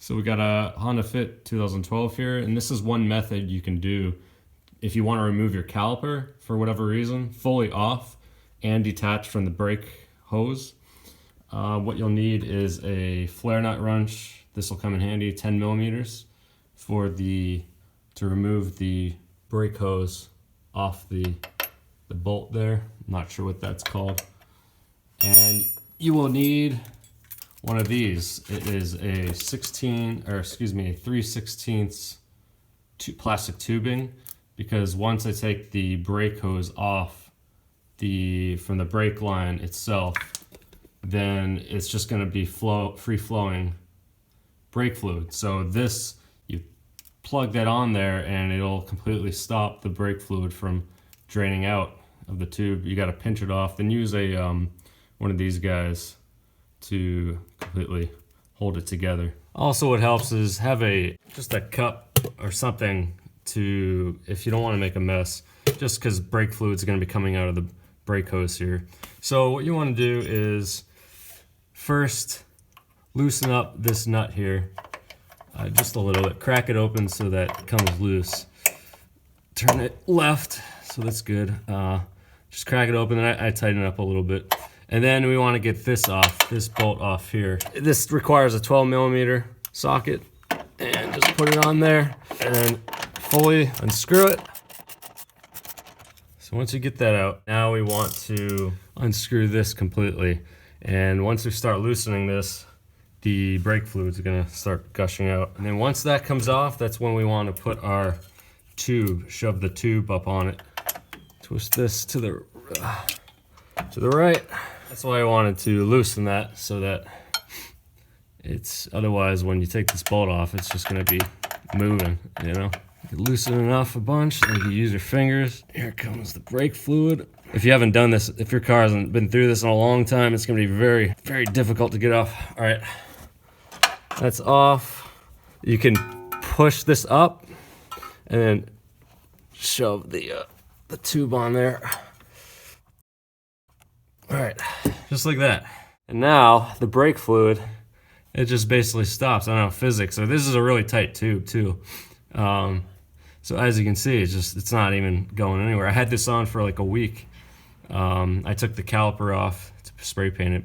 So we got a Honda Fit 2012 here, and this is one method you can do if you want to remove your caliper for whatever reason, fully off and detached from the brake hose. What you'll need is a flare nut wrench. This will come in handy, 10 millimeters to remove the brake hose off the bolt there. I'm not sure what that's called. And you will need one of these. It is a 3/16 plastic tubing, because once I take the brake hose off from the brake line itself, then it's just going to be free flowing brake fluid. So this, you plug that on there and it'll completely stop the brake fluid from draining out of the tube. You got to pinch it off, then use a one of these guys to completely hold it together. Also, what helps is have just a cup or something to, if you don't want to make a mess, just because brake fluid is going to be coming out of the brake hose here. So what you want to do is first loosen up this nut here, just a little bit. Crack it open so that it comes loose. Turn it left, so that's good. Just crack it open, and I tighten it up a little bit. And then we want to get this bolt off here. This requires a 12 millimeter socket, and just put it on there and then fully unscrew it. So once you get that out, now we want to unscrew this completely. And once we start loosening this, the brake fluid is gonna start gushing out. And then once that comes off, that's when we want to put our tube, shove the tube up on it. Twist this to the right. That's why I wanted to loosen that, so that otherwise when you take this bolt off, it's just gonna be moving, you know? You loosen it off a bunch, and you can use your fingers. Here comes the brake fluid. If you haven't done this, if your car hasn't been through this in a long time, it's gonna be very, very difficult to get off. All right, that's off. You can push this up and then shove the tube on there. All right, just like that. And now the brake fluid, it just basically stops. I don't know, physics. So this is a really tight tube too. So as you can see, it's not even going anywhere. I had this on for like a week. I took the caliper off to spray paint it,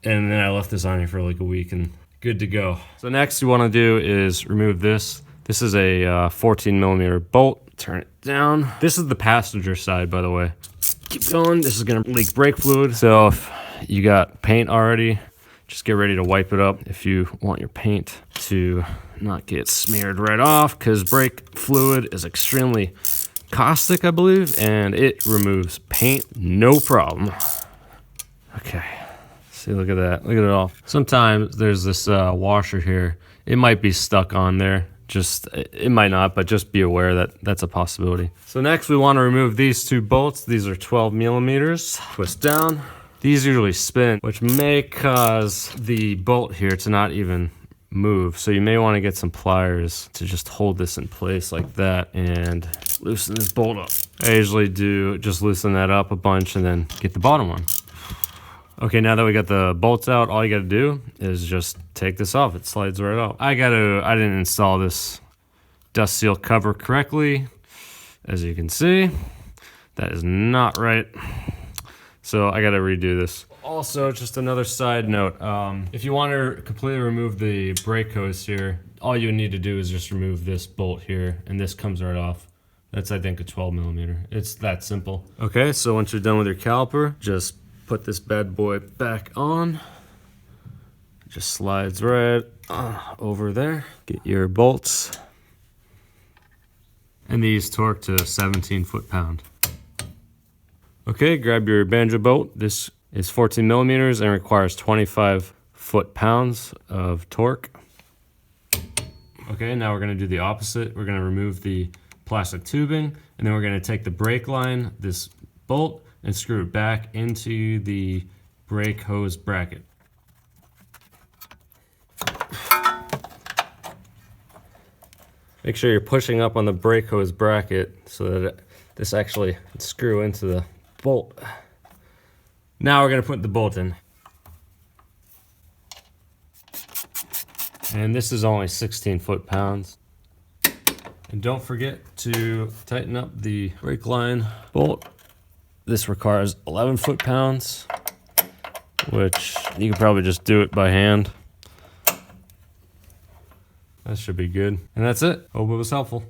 and then I left this on here for like a week and good to go. So next you want to do is remove this. This is a 14 millimeter bolt. Turn it down. This is the passenger side, by the way. Keep going. This is gonna leak brake fluid. So if you got paint already, just get ready to wipe it up if you want your paint to not get smeared right off, because brake fluid is extremely caustic, I believe, and it removes paint no problem. Okay, see, look at that, look at it all. Sometimes there's this washer here. It might be stuck on there. It might not, but just be aware that that's a possibility. So next we want to remove these two bolts. These are 12 millimeters. Twist down. These usually spin, which may cause the bolt here to not even move. So you may want to get some pliers to just hold this in place like that and loosen this bolt up. I usually do just loosen that up a bunch and then get the bottom one. Okay, now that we got the bolts out, all you gotta do is just take this off. It slides right out. I didn't install this dust seal cover correctly. As you can see, that is not right. So I gotta redo this. Also, just another side note, if you want to completely remove the brake hose here, all you need to do is just remove this bolt here, and this comes right off. That's, I think, a 12 millimeter. It's that simple. Okay, so once you're done with your caliper, just put this bad boy back on. It just slides right over there. Get your bolts. And these torque to 17 foot-pound. Okay, grab your banjo bolt. This is 14 millimeters and requires 25 foot-pounds of torque. Okay, now we're gonna do the opposite. We're gonna remove the plastic tubing, and then we're gonna take the brake line, this bolt, and screw it back into the brake hose bracket. Make sure you're pushing up on the brake hose bracket so that this actually can screw into the bolt. Now we're gonna put the bolt in. And this is only 16 foot-pounds. And don't forget to tighten up the brake line bolt. This requires 11 foot-pounds, which you can probably just do it by hand. That should be good. And that's it. Hope it was helpful.